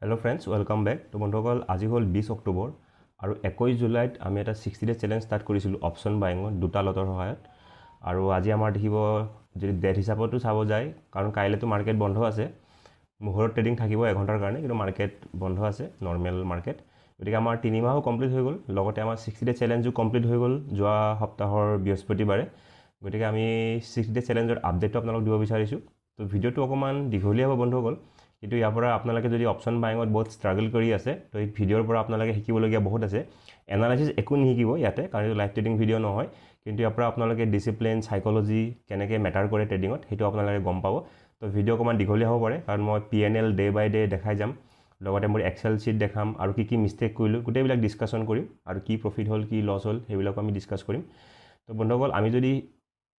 Hello friends, welcome back. তো বন্ধুসকল আজি হ'ল 20 অক্টোবৰ আৰু 21 জুলাইত আমি এটা 60 ডে চ্যালেঞ্জ ষ্টাৰ্ট কৰিছিলোঁ অপচন বাইঙত দুটা লটৰ সহায়ত আৰু আজি আমাৰ দেখিব যদি ডেট হিচাপতো চাব যায় কাৰণ কাইলেতো মাৰ্কেট বন্ধ আছে মুহূৰ্ত ট্ৰেডিং থাকিব 1 ঘণ্টাৰ কাৰণে কিন্তু মাৰ্কেট বন্ধ আছে নৰ্মেল মাৰ্কেট গতিকে আমাৰ 3 মাহও কমপ্লিট হৈ গ'ল লগতে আমাৰ 60 ডে চ্যালেঞ্জও কমপ্লিট হৈ গ'ল যোৱা সপ্তাহৰ বৃহস্পতিবাৰে গতিকে আমি 60 ডে চ্যালেঞ্জৰ আপডেটটো আপোনালোকক দিব বিচাৰিছোঁ তো ভিডিঅ'টো অকমান দীঘলীয়া হ'ব বন্ধুসকল কিন্তু ইয়াৰ পৰা আপোনালোকে যদি অপচন বাইঙত বহুত ষ্ট্ৰাগল কৰি আছে তো এই ভিডিঅ'ৰ পৰা আপোনালোকে শিকিবলগীয়া বহুত আছে এনালাইচিছ একো নিশিকিব ইয়াতে কাৰণ এইটো লাইভ ট্ৰেডিং ভিডিঅ' নহয় কিন্তু ইয়াৰ পৰা আপোনালোকে ডিসিপ্লিন সাইকোলজি কেনেকৈ মেটাৰ কৰে ট্ৰেডিঙত সেইটো আপোনালোকে গম পাব তো ভিডিঅ' অকমান দীঘলীয়া হ'ব পাৰে কাৰণ মই PNL ডে বাই ডে দেখাই যাম লগতে মোৰ এক্সেল शीट দেখাম আৰু কি মিষ্টেক কৰিলোঁ গোটেইবিলাক ডিসকাশন কৰিম আৰু কি প্ৰফিট হ'ল কি লছ হ'ল সেইবিলাক আমি ডিসকাস কৰিম তো বন্ধুসকল আমি যদি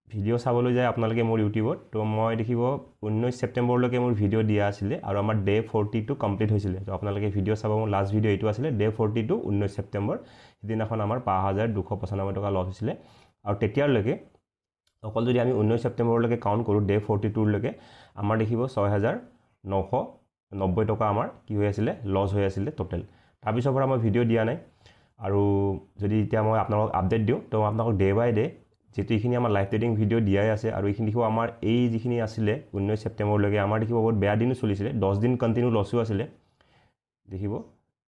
ভিডিঅ' চাবলৈ যায় আপোনালোকে মোৰ ইউটিউবত তো মই দেখিব 19 ছেপ্টেম্বৰলৈকে মোৰ ভিডিঅ' দিয়া আছিল আৰু আমাৰ ডে 42 কমপ্লিট হৈছিল তো আপোনালোকে ভিডিঅ' চাব মোৰ লাষ্ট ভিডিঅ' এইটো আছিল ডে 42 19 ছেপ্টেম্বৰ সিদিনাখন আমাৰ 5295 টকা লছ হৈছিল আৰু তেতিয়ালৈকে অকল যদি আমি 19 ছেপ্টেম্বৰলৈকে কাউণ্ট কৰোঁ ডে 42 লৈকে আমাৰ দেখিব 6990 টকা আমাৰ কি হৈ আছিল লছ হৈ আছিল টোটাল তাৰ পিছৰ পৰা মই ভিডিঅ' দিয়া নাই আৰু যদি এতিয়া মই আপোনালোকক আপডেট দিওঁ তো আপোনালোকক ডে বাই ডে যেটো এইখিনি আমাৰ লাইভ ট্ৰেডিং ভিডিঅ' দিয়াই আছে আৰু এইখিনি দেখিব আমাৰ এই যিখিনি আছিলে 19 ছেপ্টেম্বৰলৈকে আমাৰ দেখিব বহুত বেয়া দিনো চলিছিল 10 দিন কন্টিনিউ লছও আছিলে দেখিব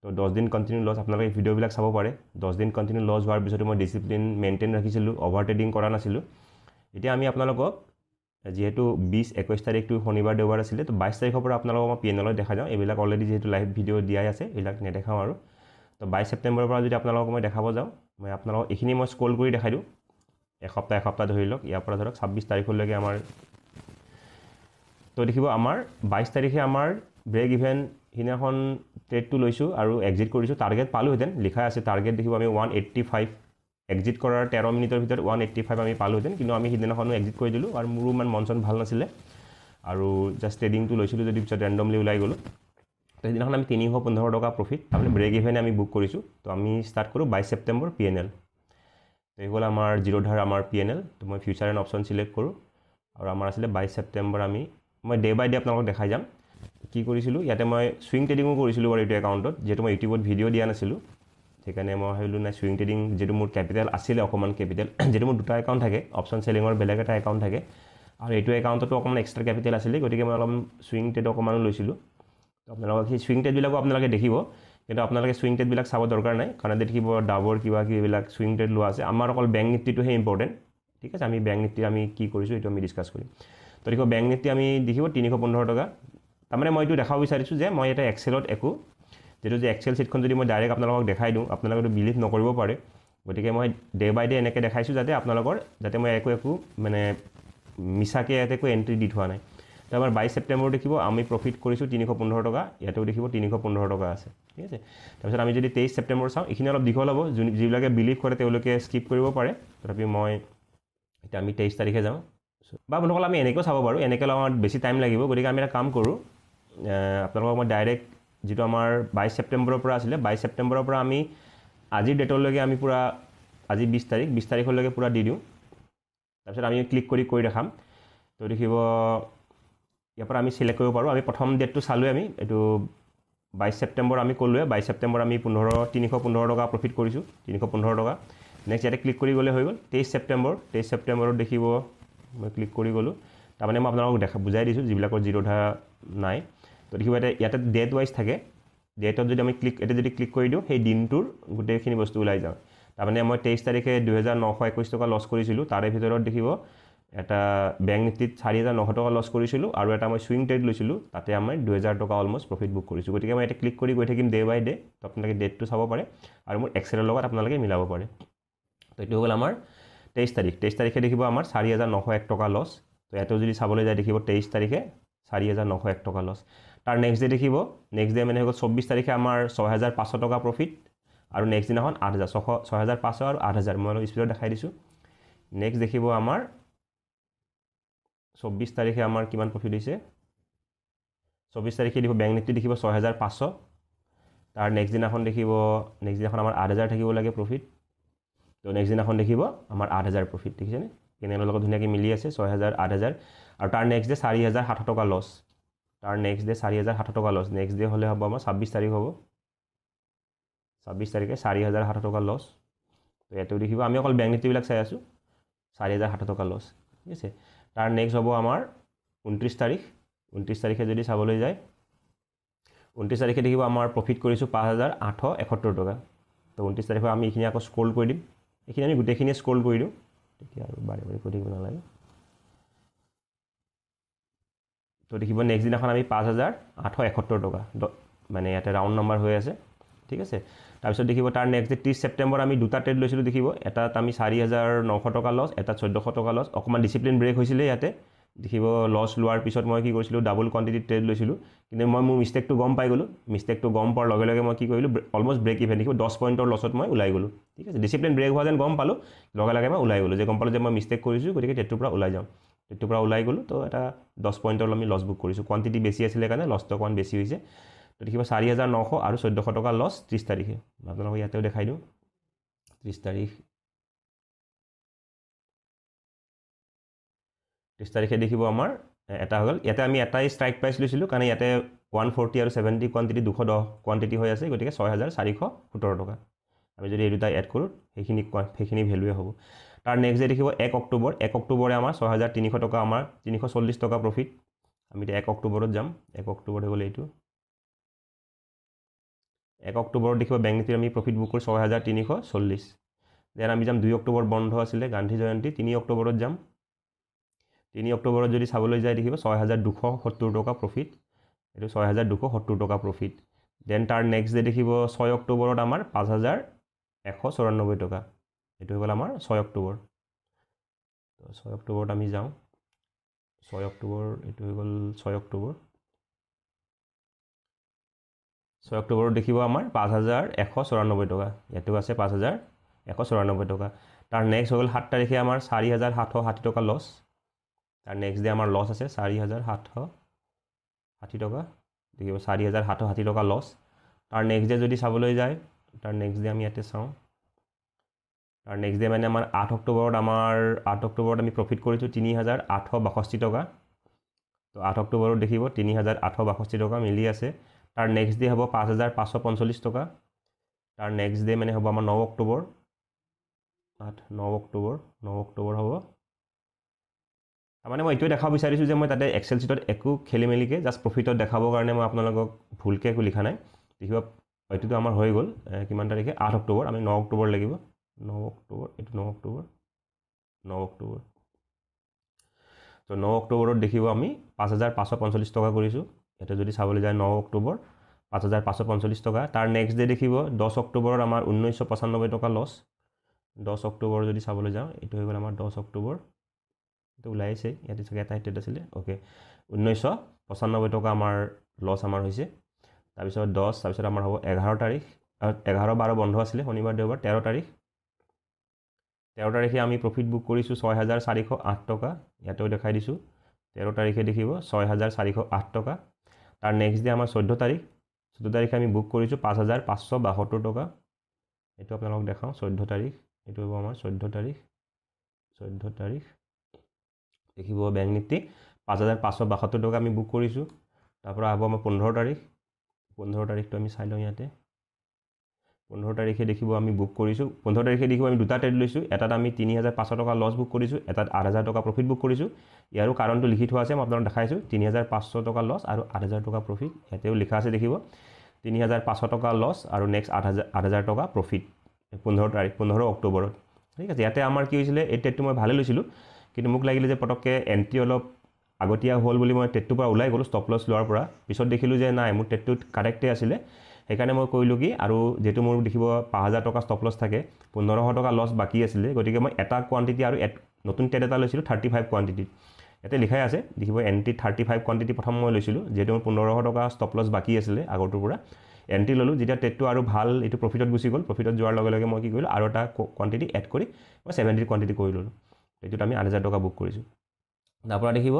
তো 10 দিন কন্টিনিউ লছ আপোনালোকে এই ভিডিঅ'বিলাক চাব পাৰে 10 দিন কন্টিনিউ লছ হোৱাৰ পিছত মই ডিসিপ্লিন মেইনটেইন ৰাখিছিলোঁ অভাৰ ট্ৰেডিং কৰা নাছিলোঁ এতিয়া আমি আপোনালোকক যেহেতু 20-21 তাৰিখটো শনিবাৰ দেওবাৰ আছিল তো 22 তাৰিখৰ পৰা আপোনালোকক মই PNL দেখা যাওঁ এইবিলাক অলৰেডি যেহেতু লাইভ ভিডিঅ' দিয়াই আছে এইবিলাক নেদেখাওঁ আৰু তো 22 ছেপ্টেম্বৰৰ পৰা যদি আপোনালোকক মই দেখাব যাওঁ মই আপোনালোকক এইখিনি মই স্ক্ৰল কৰি দেখাই দিওঁ এসপ্তাহ ধৰি লওক ইয়াৰ পৰা ধৰক 26 তাৰিখলৈকে আমাৰ তো দেখিব আমাৰ 22 তাৰিখে আমাৰ ব্ৰেক ইভেন হিনাখন ট্ৰেডটো লৈছোঁ আৰু এক্সিট কৰিছোঁ টাৰ্গেট পালোহেঁতেন লিখা আছে টাৰ্গেট দেখিব আমি 185 এক্সিট কৰাৰ 13 মিনিটৰ ভিতৰত 185 আমি পালোহেঁতেন কিন্তু আমি সিদিনাখনো এক্সিট কৰি দিলোঁ আৰু মোৰো ইমান মন চন ভাল নাছিলে আৰু জাষ্ট ট্ৰেডিংটো লৈছিলোঁ যদি পিছত ৰেণ্ডমলি ওলাই গ'লোঁ তো সিদিনাখন আমি 315 টকা প্ৰফিট আমি ব্ৰেক ইভেনে আমি বুক কৰিছোঁ তো আমি ষ্টাৰ্ট কৰোঁ 22 ছেপ্টেম্বৰ PNL তো এইগুলো আমাৰ জিৰোধাৰ আমাৰ PNL তো মই ফিউচাৰ এন্ড অপশন সিলেক্ট কৰোঁ আৰু আমাৰ আছিল 22 ছেপ্টেম্বৰ আমি মই ডে বাই ডে আপোনালোকক দেখাই যাম কি কৰিছিলোঁ ইয়াতে মই সুইং ট্ৰেডিংও কৰিছিলোঁ বাৰু এইটো একাউণ্টত যেটো মই ইউটিউবত ভিডিঅ' দিয়া নাছিলোঁ সেইকাৰণে মই ভাবিলোঁ নাই সুইং ট্ৰেডিং যেটো মোৰ কেপিটেল আছিল অকমান কেপিটেল যেটো মোৰ দুটা একাউণ্ট থাকে অপশন সেলিঙৰ বেলেগ এটা একাউণ্ট থাকে আৰু এইটো একাউণ্টতো অকমান এক্সট্ৰা কেপিটেল আছিল গতিকে মই অলপ সুইং ট্ৰেড অকমানো লৈছিলোঁ তো আপোনালোকক সেই সুইং ট্ৰেডবিলাকো আপোনালোকে দেখিব কিন্তু আপোনালোকে সুইং ট্ৰেডবিলাক চাব দৰকাৰ নাই কাৰণ দেখিব ডাবৰ কিবা এইবিলাক সুইং ট্ৰেড লোৱা আছে আমাৰ অকল বেংক নিফটিটোহে ইম্পৰ্টেণ্ট ঠিক আছে আমি বেংক নিফটি আমি কি কৰিছোঁ এইটো আমি ডিসকাস কৰিম তো দেখিব বেংক নিফটি আমি দেখিব 315 টকা তাৰমানে মই এইটো দেখাব বিচাৰিছোঁ যে মই এটা এক্সেলত একো যেটো যে এক্সেল शीटখন যদি মই ডাইৰেক্ট আপোনালোকক দেখাই দিওঁ আপোনালোকে বিলিভ নকৰিব পাৰে গতিকে মই ডে বাই ডে এনেকৈ দেখাইছোঁ যাতে মই একো মানে মিছাকৈ একো এন্ট্ৰি দি থোৱা নাই তো আমাৰ 22 ছেপ্টেম্বৰ দেখিব আমি প্ৰফিট কৰিছোঁ 315 টকা ইয়াতেও দেখিব 315 টকা আছে ঠিক আছে তাৰপিছত আমি যদি 23 ছেপ্টেম্বৰ চাওঁ এইখিনি অলপ দীঘল হ'ব যিবিলাকে বিলিভ কৰে তেওঁলোকে স্কিপ কৰিব পাৰে তথাপি মই এটা আমি 23 তাৰিখে যাওঁ বা বন্ধুসকল আমি এনেকৈ চাব পাৰোঁ এনেকৈ আমাৰ বেছি টাইম লাগিব গতিকে আমি এটা কাম কৰোঁ আপোনালোকক মই ডাইৰেক্ট যেটো আমাৰ 22 ছেপ্টেম্বৰৰ পৰা আছিল 22 ছেপ্টেম্বৰৰ পৰা আমি আজিৰ ডেটলৈকে আমি পুৰা আজি 20 তাৰিখলৈকে পুৰা দি দিওঁ তাৰপিছত আমি ক্লিক কৰি দেখাম তো দেখিব ইয়াৰ পৰা আমি সিলেক্ট কৰিব পাৰোঁ আমি প্ৰথম ডেটটো চালোঁ আমি এইটো 22 ছেপ্টেম্বৰ আমি ক'লোৱে 22 ছেপ্টেম্বৰ আমি 315 টকা প্ৰফিট কৰিছোঁ 315 টকা নেক্সট ইয়াতে ক্লিক কৰি গ'লে হৈ গ'ল 23 ছেপ্টেম্বৰত দেখিব মই ক্লিক কৰি গ'লোঁ তাৰমানে মই আপোনালোকক বুজাই দিছোঁ যিবিলাকৰ জিৰোধা নাই তো দেখিব ইয়াতে ডেট ৱাইজ থাকে ডেটত যদি আমি ক্লিক কৰি দিওঁ সেই দিনটোৰ গোটেইখিনি বস্তু ওলাই যাওঁ তাৰমানে মই 23 তাৰিখে 2921 টকা লছ কৰিছিলোঁ তাৰে ভিতৰত দেখিব এটা বেংক নিফটিত 4900 টকা লছ কৰিছিলোঁ আৰু এটা মই সুইং ট্ৰেড লৈছিলোঁ তাতে আমি 2000 টকা অলমোস্ট প্ৰফিট বুক কৰিছোঁ গতিকে মই এটা ক্লিক কৰি গৈ থাকিম ডে বাই ডে তো আপোনালোকে ডেটটো চাব পাৰে আৰু মোৰ এক্সেলৰ লগত আপোনালোকে মিলাব পাৰে তো এইটো হ'ল আমাৰ 23 তাৰিখে দেখিব আমাৰ 4901 টকা লছ তো এটো যদি চাবলৈ যায় দেখিব 23 তাৰিখে 4901 টকা লছ তাৰ নেক্সট ডে দেখিব নেক্সট ডে মানে হৈ গ'ল 24 তাৰিখে আমাৰ 6500 টকা প্ৰফিট আৰু নেক্সট দিনাখন 6500 আৰু 8000 মই অলপ স্পীডত দেখাই দিছোঁ নেক্সট দেখিব আমাৰ 24 তাৰিখে আমাৰ কিমান প্ৰফিট হৈছে 24 তাৰিখে দেখিব বেংক নিফটি দেখিব 6500 তাৰ নেক্সট দিনাখন আমাৰ 8000 থাকিব লাগে প্ৰফিট তো নেক্সট দিনাখন দেখিব আমাৰ 8000 প্ৰফিট দেখিছেনে কেনেলৰ লগত ধুনীয়াকৈ মিলি আছে 6000 8000 আৰু তাৰ নেক্সট ডে 4700 টকা লছ তাৰ নেক্সট ডে 4,700 টকা লছ নেক্সট ডে হ'লে হ'ব আমাৰ 26 তাৰিখ হ'ব 26 তাৰিখে 4,700 টকা লছ তো ইয়াতেও দেখিব আমি অকল বেংক নিফটিবিলাক চাই আছোঁ 4,700 টকা লছ ঠিক আছে তাৰ নেক্সট হ'ব আমাৰ 29 তাৰিখ 29 তাৰিখে যদি চাবলৈ যায় 29 তাৰিখে দেখিব আমাৰ প্ৰফিট কৰিছোঁ 5,871 টকা তো 29 তাৰিখে আমি এইখিনি আকৌ স্ক্ৰল কৰি দিম এইখিনি আমি গোটেইখিনি স্ক্ৰল কৰি দিওঁ তেতিয়া আৰু বাৰে বাৰে কৰি থাকিব নালাগে তো দেখিব নেক্সট দিনাখন আমি 5,871 টকা মানে ইয়াতে ৰাউণ্ড নম্বৰ হৈ আছে ঠিক আছে তাৰপিছত দেখিব তাৰ নেক্সট ডে 30 ছেপ্টেম্বৰ আমি দুটা ট্ৰেড লৈছিলোঁ দেখিব এটাত আমি 4,900 টকা লছ এটাত 1,400 টকা লছ অকণমান ডিচিপ্লিন ব্ৰেক হৈছিলে ইয়াতে দেখিব লছ লোৱাৰ পিছত মই কি কৰিছিলোঁ ডাবল কোৱান্টিটি ট্ৰেড লৈছিলোঁ কিন্তু মই মোৰ মিষ্টেকটো গম পাই গ'লোঁ মিষ্টেকটো গম পোৱাৰ লগে লগে মই কি কৰিলোঁ অলমষ্ট ব্ৰেক ইভেন দেখিব 10 পইণ্টৰ লছত মই ওলাই গ'লোঁ ঠিক আছে ডিচিপ্লিন ব্ৰেক হোৱা যেন গম পালোঁ লগে লগে মই ওলাই গ'লোঁ যে গম পালোঁ যে মই মিষ্টেক কৰিছোঁ গতিকে ট্ৰেডটোৰ পৰা ওলাই যাওঁ ট্ৰেডটোৰ পৰা ওলাই গ'লোঁ তো এটা 10 পইণ্টৰ আমি লছ বুক কৰিছোঁ কোৱান্টিটি বেছি আছিলে কাৰণে লছটো অকণমান বেছি হৈছে তো দেখিব 4,900 আৰু 1,400 টকা লছ 30 তাৰিখে আপোনালোকক ইয়াতেও দেখাই দিওঁ 30 তাৰিখে দেখিব আমাৰ এটা হৈ গ'ল ইয়াতে আমি এটাই ষ্ট্ৰাইক প্ৰাইচ লৈছিলোঁ কাৰণ ইয়াতে 140 আৰু 70 কোৱান্টিটি 210 কোৱান্টিটি হৈ আছে গতিকে 6,417 টকা আমি যদি এই দুটা এড কৰোঁ সেইখিনি ভেলুৱে হ'ব তাৰ নেক্সট ডে দেখিব 1 অক্টোবৰে আমাৰ 6,300 টকা আমাৰ 340 টকা প্ৰফিট আমি এতিয়া 1 অক্টোবৰত যাম 1 অক্টোবৰ হৈ গ'ল এইটো 1 অক্টোবৰত দেখিব বেংক নিফটিত আমি প্ৰফিট বুক কৰোঁ 6,340 দেন আমি যাম 2 অক্টোবৰ বন্ধ আছিলে গান্ধী জয়ন্তী 3 অক্টোবৰত যাম 3 অক্টোবৰত যদি চাবলৈ যায় দেখিব 6,270 টকা প্ৰফিট এইটো 6,270 টকা প্ৰফিট দেন তাৰ নেক্সট ডে দেখিব 6 অক্টোবৰত আমাৰ 5,194 টকা এইটো হৈ গ'ল আমাৰ 6 অক্টোবৰ তো 6 অক্টোবৰত আমি যাওঁ 6 অক্টোবৰ এইটো হৈ গ'ল 6 অক্টোবৰ 6 অক্টোবৰত দেখিব আমাৰ 5,194 টকা ইয়াতো আছে 5,194 টকা তাৰ নেক্সট হৈ গ'ল 7 তাৰিখে আমাৰ 4,760 টকা লছ তাৰ নেক্সট ডে আমাৰ লছ আছে 4,760 টকা দেখিব 4,760 টকা লছ তাৰ নেক্সট ডে যদি চাবলৈ যায় তাৰ নেক্সট ডে আমি ইয়াতে চাওঁ তাৰ নেক্সট ডে মানে আমাৰ 8 অক্টোবৰত আমি প্ৰফিট কৰিছোঁ 3,862 টকা তো 8 অক্টোবৰত দেখিব 3,862 টকা মিলি আছে তাৰ নেক্সট ডে হ'ব 5,545 টকা তাৰ নেক্সট ডে মানে হ'ব আমাৰ 9 অক্টোবৰ 9 অক্টোবৰ হ'ব তাৰমানে মই এইটোৱে দেখাব বিচাৰিছোঁ যে মই তাতে এক্সেল শ্বীটত একো খেলি মেলিকৈ জাষ্ট প্ৰফিটত দেখাবৰ কাৰণে মই আপোনালোকক ভুলকৈ একো লিখা নাই দেখিব এইটোতো আমাৰ হৈ গ'ল কিমান তাৰিখে 8 অক্টোবৰ আমি 9 অক্টোবৰ লাগিব 9 অক্টোবৰ এইটো 9 অক্টোবৰ তো 9 অক্টোবৰত দেখিব আমি 5,545 টকা কৰিছোঁ ইয়াতে যদি চাবলৈ যায় 9 অক্টোবৰ 5,545 টকা তাৰ নেক্সট ডে দেখিব 10 অক্টোবৰত আমাৰ 1,995 টকা লছ 10 অক্টোবৰ যদি চাবলৈ যাওঁ এইটো হৈ গ'ল আমাৰ 10 অক্টোবৰ এইটো ওলাইছে ইয়াতে চাগে এটা ট্ৰেড আছিলে অ'কে 1,995 টকা আমাৰ লছ আমাৰ হৈছে তাৰপিছত 10 তাৰপিছত আমাৰ হ'ব 11 তাৰিখ 11-12 বন্ধ আছিলে শনিবাৰ দেওবাৰ 13 তাৰিখে আমি প্ৰফিট বুক কৰিছোঁ 6,408 টকা ইয়াতেও দেখাই দিছোঁ 13 তাৰিখে দেখিব 6,408 টকা তাৰ নেক্সট ডে আমাৰ 14 তাৰিখে আমি বুক কৰিছোঁ 5,572 টকা এইটো আপোনালোকক দেখাওঁ 14 তাৰিখ এইটো হ'ব আমাৰ 14 তাৰিখ দেখিব বেংক নিফটি 5,572 টকা আমি বুক কৰিছোঁ তাৰপৰা হ'ব আমাৰ 15 তাৰিখটো আমি চাই লওঁ ইয়াতে 15 তাৰিখে দেখিব আমি বুক কৰিছোঁ 15 তাৰিখে দেখিব আমি দুটা ট্ৰেড লৈছোঁ এটাত আমি 3,500 টকা লছ বুক কৰিছোঁ এটাত 8,000 টকা প্ৰফিট বুক কৰিছোঁ ইয়াৰো কাৰণটো লিখি থোৱা আছে মই আপোনালোকক দেখাইছোঁ 3,500 টকা লছ আৰু 8,000 টকা প্ৰফিট ইয়াতেও লিখা আছে দেখিব 3,500 টকা লছ আৰু নেক্সট 8,000 টকা প্ৰফিট 15 অক্টোবৰত ঠিক আছে ইয়াতে আমাৰ কি হৈছিলে এই ট্ৰেডটো মই ভালে লৈছিলোঁ কিন্তু মোক লাগিলে যে পটককৈ এণ্ট্ৰি অলপ আগতীয়া হ'ল বুলি মই ট্ৰেডটোৰ পৰা ওলাই গ'লোঁ ষ্টপ লছ লোৱাৰ পৰা পিছত দেখিলোঁ যে নাই মোৰ ট্ৰেডটোত কাৰেক্টেই আছিলে সেইকাৰণে মই কৰিলোঁ কি আৰু যিহেতু মোৰ দেখিব 5,000 টকা ষ্টপ লছ থাকে 1,500 টকা লছ বাকী আছিলে গতিকে মই এটা কোৱান্টিটি আৰু নতুন ট্ৰেড এটা লৈছিলোঁ 35 কোৱান্টিটিত ইয়াতে লিখাই আছে দেখিব এণ্ট্ৰি 35 কোৱান্টিটি প্ৰথম মই লৈছিলোঁ যিহেতু মোৰ 1,500 টকা ষ্টপ লছ বাকী আছিলে আগৰটোৰ পৰা এণ্ট্ৰি ল'লোঁ যেতিয়া ট্ৰেডটো আৰু ভাল এইটো প্ৰফিটত গুচি গ'ল প্ৰফিটত যোৱাৰ লগে লগে মই কি কৰিলোঁ আৰু এটা কোৱান্টিটি এড কৰি মই 70 কোৱান্টিটি কৰি ল'লোঁ এইটোত আমি 8,000 টকা বুক কৰিছোঁ তাৰপৰা দেখিব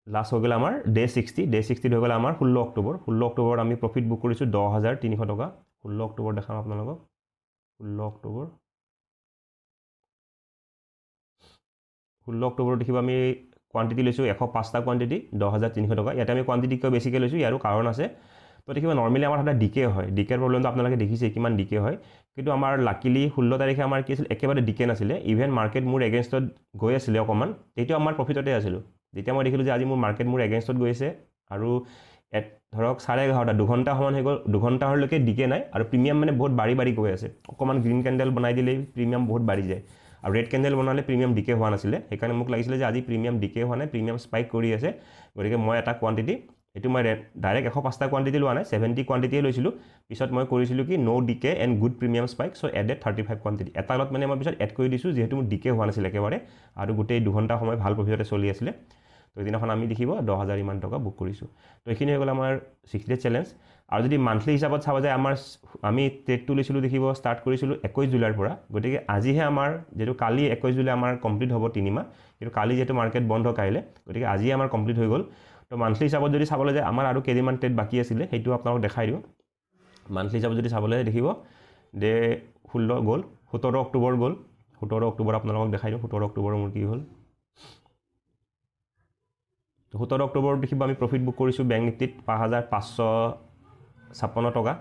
লাষ্ট হৈ গ'ল আমাৰ ডে 60 হৈ গ'ল আমাৰ 16 অক্টোবৰত আমি প্ৰফিট বুক কৰিছোঁ 10,300 টকা 16 অক্টোবৰ দেখাম আপোনালোকক 16 অক্টোবৰ দেখিব আমি কোৱান্টিটি লৈছোঁ 105টা কোৱান্টিটি 10,300 টকা ইয়াতে আমি কোৱান্টিটি কিয় বেছিকৈ লৈছোঁ ইয়াৰো কাৰণ আছে তো দেখিব নৰ্মেলি আমাৰ সদায় ডিকে হয় ডিকেৰ প্ৰব্লেমটো আপোনালোকে দেখিছে কিমান ডিকে হয় কিন্তু আমাৰ লাকিলি 16 তাৰিখে আমাৰ কি আছিল একেবাৰে ডিকে নাছিলে ইভেন মাৰ্কেট মোৰ এগেইনষ্টত গৈ আছিলে অকণমান তেতিয়া আমাৰ প্ৰফিটতে আছিলোঁ যেতিয়া মই দেখিলোঁ যে আজি মোৰ মাৰ্কেট মোৰ এগেইনষ্টত গৈছে আৰু ধৰক 11:30 2 ঘণ্টা সমান হৈ গ'ল 2 ঘণ্টালৈকে ডিকে নাই আৰু প্ৰিমিয়াম মানে বহুত বাঢ়ি গৈ আছে অকণমান গ্ৰীণ কেণ্ডেল বনাই দিলেই প্ৰিমিয়াম বহুত বাঢ়ি যায় আৰু ৰেড কেণ্ডেল বনালে প্ৰিমিয়াম ডিকে হোৱা নাছিলে সেইকাৰণে মোক লাগিছিলে যে আজি প্ৰিমিয়াম ডিকে হোৱা নাই প্ৰিমিয়াম স্পাইক কৰি আছে গতিকে মই এটা কোৱান্টিটি এইটো মই ডাইৰেক্ট 105টা কোৱান্টিটি লোৱা নাই 70 কোৱান্টিটিয়ে লৈছিলোঁ পিছত মই কৰিছিলোঁ কি নো DK and good premium spike চ' এডেড 35 কোৱান্টিটি এটা লগত মানে মই পিছত এড কৰি দিছোঁ যিহেতু মোৰ ডিকে হোৱা নাছিলে একেবাৰে আৰু গোটেই 2 ঘণ্টা সময় ভাল প্ৰফিটতে চলি আছিলে তো এইদিনাখন আমি দেখিব 10,000 ইমান টকা বুক কৰিছোঁ তো এইখিনি হৈ গ'ল আমাৰ 60 চেলেঞ্জ আৰু যদি মান্থলি হিচাপত চাব যায় আমাৰ আমি ট্ৰেডটো লৈছিলোঁ দেখিব ষ্টাৰ্ট কৰিছিলোঁ 21 জুলাইৰ পৰা গতিকে আজিহে আমাৰ যিহেতু কালি 21 জুলাই আমাৰ কমপ্লিট হ'ব 3 মাহ কিন্তু কালি যিহেতু মাৰ্কেট বন্ধ কাইলৈ গতিকে আজি আমাৰ কমপ্লিট হৈ গ'ল তো মান্থলি হিচাপত যদি চাবলৈ যায় আমাৰ আৰু কেইদিনমান ট্ৰেড বাকী আছিলে সেইটো আপোনালোক দেখাই দিওঁ মান্থলি হিচাপত যদি চাবলৈ দেখিব ডে 16 গ'ল 17 অক্টোবৰ গ'ল 17 অক্টোবৰ আপোনালোকক দেখাই দিওঁ 17 অক্টোবৰ মোৰ কি হ'ল 17 অক্টোবৰ দেখিব আমি প্ৰফিট বুক কৰিছোঁ বেংক নিফটিত 5,556 টকা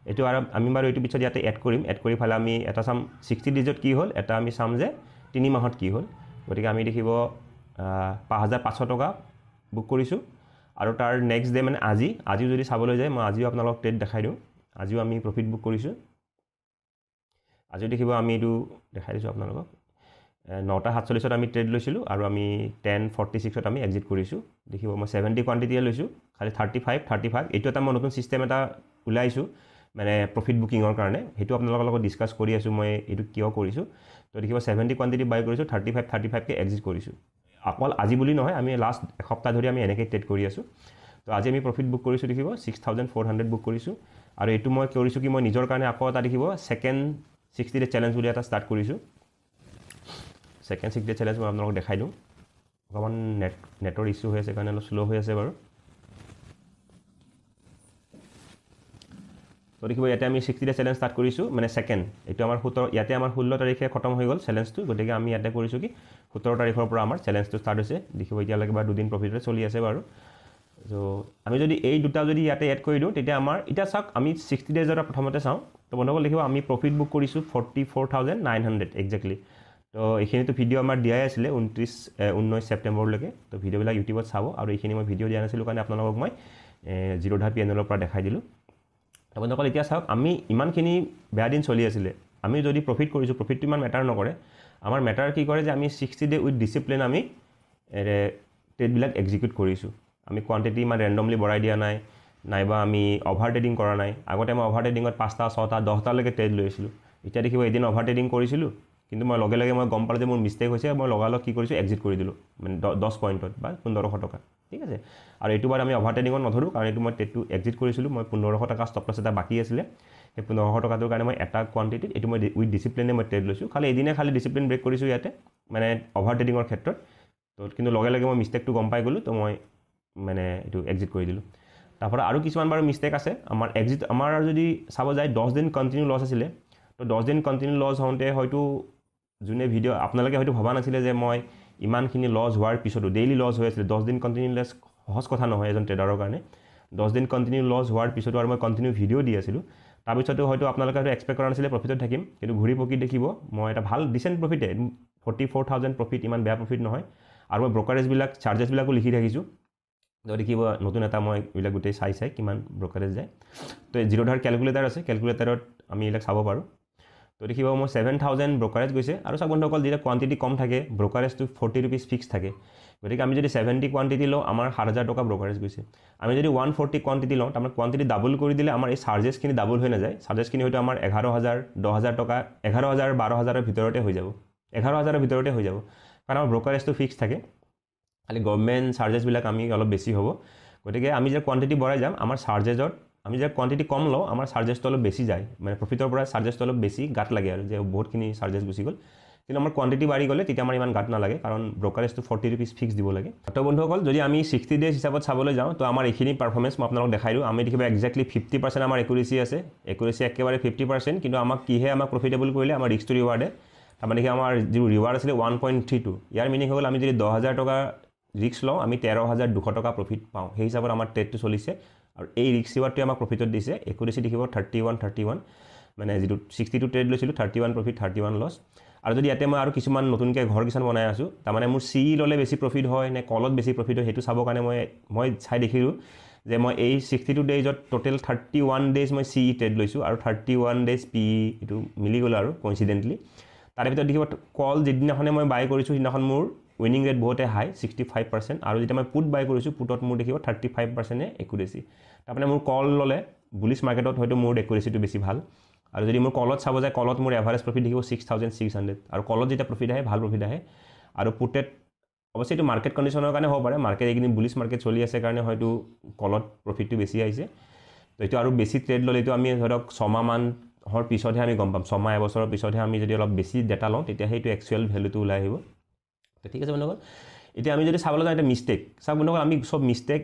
এইটো আৰু আমি বাৰু এইটো পিছত ইয়াতে এড কৰি ফালে আমি এটা চাম 60 ডেজত কি হ'ল এটা আমি চাম যে 3 মাহত কি হ'ল গতিকে আমি দেখিব 5,500 টকা বুক কৰিছোঁ আৰু তাৰ নেক্সট ডে মানে আজিও যদি চাবলৈ যায় মই আজিও আপোনালোকক ট্ৰেড দেখাই দিওঁ আজিও আমি প্ৰফিট বুক কৰিছোঁ আজিও দেখিব আমি এইটো দেখাই দিছোঁ আপোনালোকক 9:47 আমি ট্ৰেড লৈছিলোঁ আৰু আমি 10:46 আমি এক্সিট কৰিছোঁ দেখিব মই 70 কোৱান্টিটিয়ে লৈছোঁ খালি 35 এইটো এটা মই নতুন চিষ্টেম এটা ওলাইছোঁ মানে প্ৰফিট বুকিঙৰ কাৰণে সেইটো আপোনালোকৰ লগত ডিছকাছ কৰি আছোঁ মই এইটো কিয় কৰিছোঁ তো দেখিব 70 কোৱান্টিটি বাই কৰিছোঁ 35কে এক্সিট কৰিছোঁ অকল আজি বুলি নহয় আমি লাষ্ট এসপ্তাহ ধৰি আমি এনেকৈ ট্ৰেড কৰি আছোঁ তো আজি আমি প্ৰফিট বুক কৰিছোঁ দেখিব 6,400 বুক কৰিছোঁ আৰু এইটো মই কৰিছোঁ কি মই নিজৰ কাৰণে আকৌ এটা দেখিব ছেকেণ্ড 60 ডে চেলেঞ্জ বুলি এটা ষ্টাৰ্ট কৰিছোঁ ছেকেণ্ড 60 ডে চেলেঞ্জ মই আপোনালোকক দেখাই দিওঁ অকণমান নেটৰ ইছ্যু হৈ আছে কাৰণে অলপ শ্ল' হৈ আছে বাৰু তো দেখিব ইয়াতে আমি 60 ডে চেলেঞ্জ ষ্টাৰ্ট কৰিছোঁ মানে ছেকেণ্ড এইটো আমাৰ 17 ইয়াতে আমাৰ 16 তাৰিখে খতম হৈ গ'ল চেলেঞ্জটো গতিকে আমি ইয়াতে কৰিছোঁ কি 17 তাৰিখৰ পৰা আমাৰ চেলেঞ্জটো ষ্টাৰ্ট হৈছে দেখিব এতিয়ালৈকে বাৰু 2 দিন প্ৰফিটতে চলি আছে বাৰু তো আমি যদি এই দুটা যদি ইয়াতে এড কৰি দিওঁ তেতিয়া আমাৰ এতিয়া চাওক আমি 60 ডেজৰ প্ৰথমতে চাওঁ তো বন্ধুসকল দেখিব আমি প্ৰফিট বুক কৰিছোঁ 44,900 এক্সেক্টলি তো এইখিনিতো ভিডিঅ' আমাৰ দিয়াই আছিলে 19 ছেপ্টেম্বৰলৈকে তো ভিডিঅ'বিলাক ইউটিউবত চাব আৰু এইখিনি মই ভিডিঅ' দিয়া নাছিলোঁ কাৰণে আপোনালোকক মই জিৰ'ধা PNLৰ পৰা দেখাই দিলোঁ তো বন্ধুসকল এতিয়া চাওক আমি ইমানখিনি বেয়া দিন চলি আছিলে আমি যদি প্ৰফিট কৰিছোঁ প্ৰফিটটো ইমান মেটাৰ নকৰে আমাৰ মেটাৰ কি কৰে যে আমি 60 ডে উইথ ডিচিপ্লিন আমি ট্ৰেডবিলাক এক্সিকিউট কৰিছোঁ আমি কোৱান্টিটি ইমান ৰেণ্ডমলি বঢ়াই দিয়া নাই নাইবা আমি অভাৰ ট্ৰেডিং কৰা নাই আগতে মই অভাৰ ট্ৰেডিঙত 5টা 6টা 10টালৈকে ট্ৰেড লৈছিলোঁ এতিয়া দেখিব এদিন অভাৰ ট্ৰেডিং কৰিছিলোঁ কিন্তু মই লগে লগে মই গম পালোঁ যে মোৰ মিষ্টেক হৈছে মই লগালগ কি কৰিছোঁ এক্সিট কৰি দিলোঁ মানে 10 পইণ্টত বা 1,500 টকা ঠিক আছে আৰু এইটো বাৰ আমি অভাৰ ট্ৰেডিঙত নধৰোঁ কাৰণ এইটো মই ট্ৰেডটো এক্সিট কৰিছিলোঁ মই 1,500 টকা ষ্টপ লছ এটা বাকী আছিলে সেই 1,500 টকাটোৰ কাৰণে মই এটা কোৱান্টিটিত এইটো মই উইথ ডিচিপ্লিনে মই ট্ৰেড লৈছোঁ খালি এদিনে খালি ডিচিপ্লিন ব্ৰেক কৰিছোঁ ইয়াতে মানে অভাৰ ট্ৰেডিঙৰ ক্ষেত্ৰত তো কিন্তু লগে লগে মই মিষ্টেকটো গম পাই গ'লোঁ তো মই মানে এইটো এক্সিট কৰি দিলোঁ তাৰপৰা আৰু কিছুমান বাৰু মিষ্টেক আছে আমাৰ এক্সিট আমাৰ যদি চাব যায় 10 দিন কণ্টিনিউ লছ আছিলে তো 10 দিন কণ্টিনিউ লছ হওঁতে হয়তো যোনে ভিডিঅ' আপোনালোকে হয়তো ভবা নাছিলে যে মই ইমানখিনি লছ হোৱাৰ পিছতো ডেইলি লছ হৈ আছিলে 10 দিন কণ্টিনিউ লছ সহজ কথা নহয় এজন ট্ৰেডাৰৰ কাৰণে 10 দিন কণ্টিনিউ লছ হোৱাৰ পিছতো আৰু মই কণ্টিনিউ ভিডিঅ' দি আছিলোঁ তাৰপিছতো হয়তো আপোনালোকে হয়তো এক্সপেক্ট কৰা নাছিলে প্ৰফিটত থাকিম কিন্তু ঘূৰি পকি দেখিব মই এটা ভাল ডিচেণ্ট প্ৰফিটে 44,000 প্ৰফিট ইমান বেয়া প্ৰফিট নহয় আৰু মই ব্ৰকাৰেজবিলাক চাৰ্জেছবিলাকো লিখি ৰাখিছোঁ তো দেখিব নতুন এটা মই এইবিলাক গোটেই চাই কিমান ব্ৰকাৰেজ যায় তো জিৰ'ধাৰ কেলকুলেটাৰ আছে কেলকুলেটাৰত আমি এইবিলাক চাব পাৰোঁ তো দেখিব মই 7,000 ব্ৰকাৰেজ গৈছে আৰু চাওক বন্ধুসকল যেতিয়া কোৱান্টিটি কম থাকে ব্ৰকাৰেজটো 40 rupees ফিক্স থাকে গতিকে আমি যদি 70 কোৱান্টিটি লওঁ আমাৰ 7,000 টকা ব্ৰকাৰেজ গৈছে আমি যদি 140 কোৱান্টিটি লওঁ তাৰমানে কোৱান্টিটি ডাবল কৰি দিলে আমাৰ এই চাৰ্জেছখিনি ডাবল হৈ নাযায় চাৰ্জেছখিনি হয়তো আমাৰ 11,000 10,000 টকা 11,000 12,000ৰ ভিতৰতে হৈ যাব 11,000ৰ ভিতৰতে হৈ যাব কাৰণ আমাৰ ব্ৰকাৰেজটো ফিক্স থাকে খালি গভৰ্ণমেণ্ট চাৰ্জেছবিলাক আমি অলপ বেছি হ'ব গতিকে আমি যে কোৱান্টিটি বঢ়াই যাম আমাৰ চাৰ্জেছত আমি যে কোৱান্টিটি কম লওঁ আমাৰ চাৰ্জেছটো অলপ বেছি যায় মানে প্ৰফিটৰ পৰা চাৰ্জেছটো অলপ বেছি গাত লাগে আৰু যে বহুতখিনি চাৰ্জেছ গুচি গ'ল কিন্তু আমাৰ কোৱান্টিটি বাঢ়ি গ'লে তেতিয়া আমাৰ ইমান গাত নালাগে কাৰণ ব্ৰকাৰেজটো 40 rupees ফিক্স দিব লাগে তো বন্ধুসকল যদি আমি 60 ডেজ হিচাপত চাবলৈ যাওঁ তো আমাৰ এইখিনি পাৰফৰ্মেঞ্চ মই আপোনালোকক দেখাই দিওঁ আমি দেখিব এক্সেক্টলি 50% আমাৰ একুৰেচি আছে একুৰেচি একেবাৰে 50% কিন্তু আমাক কিহে আমাক প্ৰফিটেবল কৰিলে আমাৰ ৰিস্ক টু ৰিৱাৰ্ডে তাৰমানে কি আমাৰ যিটো ৰিৱাৰ্ড আছিলে 1.32 ইয়াৰ মিনিং হৈ গ'ল আমি যদি 10,000 টকা ৰিস্ক লওঁ আমি 13,200 টকা প্ৰফিট পাওঁ সেই হিচাপত আমাৰ ট্ৰেডটো চলিছে আৰু এই ৰিস্ক ৰিৱাৰ্ডটোৱে আমাক প্ৰফিটত দিছে একুৰেচি দেখিব 31 মানে যিটো 62 ট্ৰেড লৈছিলোঁ 31 প্ৰফিট 31 লছ আৰু যদি ইয়াতে মই আৰু কিছুমান নতুনকৈ ঘৰ কিছুমান বনাই আছোঁ তাৰমানে মোৰ চি ল'লে বেছি প্ৰফিট হয় নে কলত বেছি প্ৰফিট হয় সেইটো চাবৰ কাৰণে মই চাই দেখিলোঁ যে মই এই 62 ডেইজত টোটেল 31 ডেইজ মই চি ট্ৰেড লৈছোঁ আৰু 31 ডেইজ পি এইটো মিলি গ'ল আৰু কইনচিডেণ্টলি তাৰে ভিতৰত দেখিব কল যিদিনাখনে মই বাই কৰিছোঁ সিদিনাখন মোৰ উইনিং ৰেট বহুতে হাই 65% আৰু যেতিয়া মই পুট বাই কৰিছোঁ পুটত মোৰ দেখিব 35% একুৰেচি তাৰমানে মোৰ কল ল'লে বুলিছ মাৰ্কেটত হয়তো মোৰ একুৰেচিটো বেছি ভাল আৰু যদি মোৰ কলত চাব যায় কলত মোৰ এভাৰেজ প্ৰফিট দেখিব 6,600 আৰু কলত যেতিয়া প্ৰফিট আহে ভাল প্ৰফিট আহে আৰু পুটেত অৱশ্যে এইটো মাৰ্কেট কণ্ডিশ্যনৰ কাৰণে হ'ব পাৰে মাৰ্কেট এইখিনি বুলিছ মাৰ্কেট চলি আছে কাৰণে হয়তো কলত প্ৰফিটটো বেছি আহিছে তো এইটো আৰু বেছি ট্ৰেড ল'লে এইটো আমি ধৰক 6 মাহৰ পিছতহে আমি গম পাম 6 মাহ এবছৰৰ পিছতহে আমি যদি অলপ বেছি ডেটা লওঁ তেতিয়া সেইটো একচুৱেল ভেলুটো ওলাই আহিব তো ঠিক আছে বন্ধুসকল এতিয়া আমি যদি চাবলৈ যাওঁ এটা মিষ্টেক চাওক বন্ধুসকল আমি সব মিষ্টেক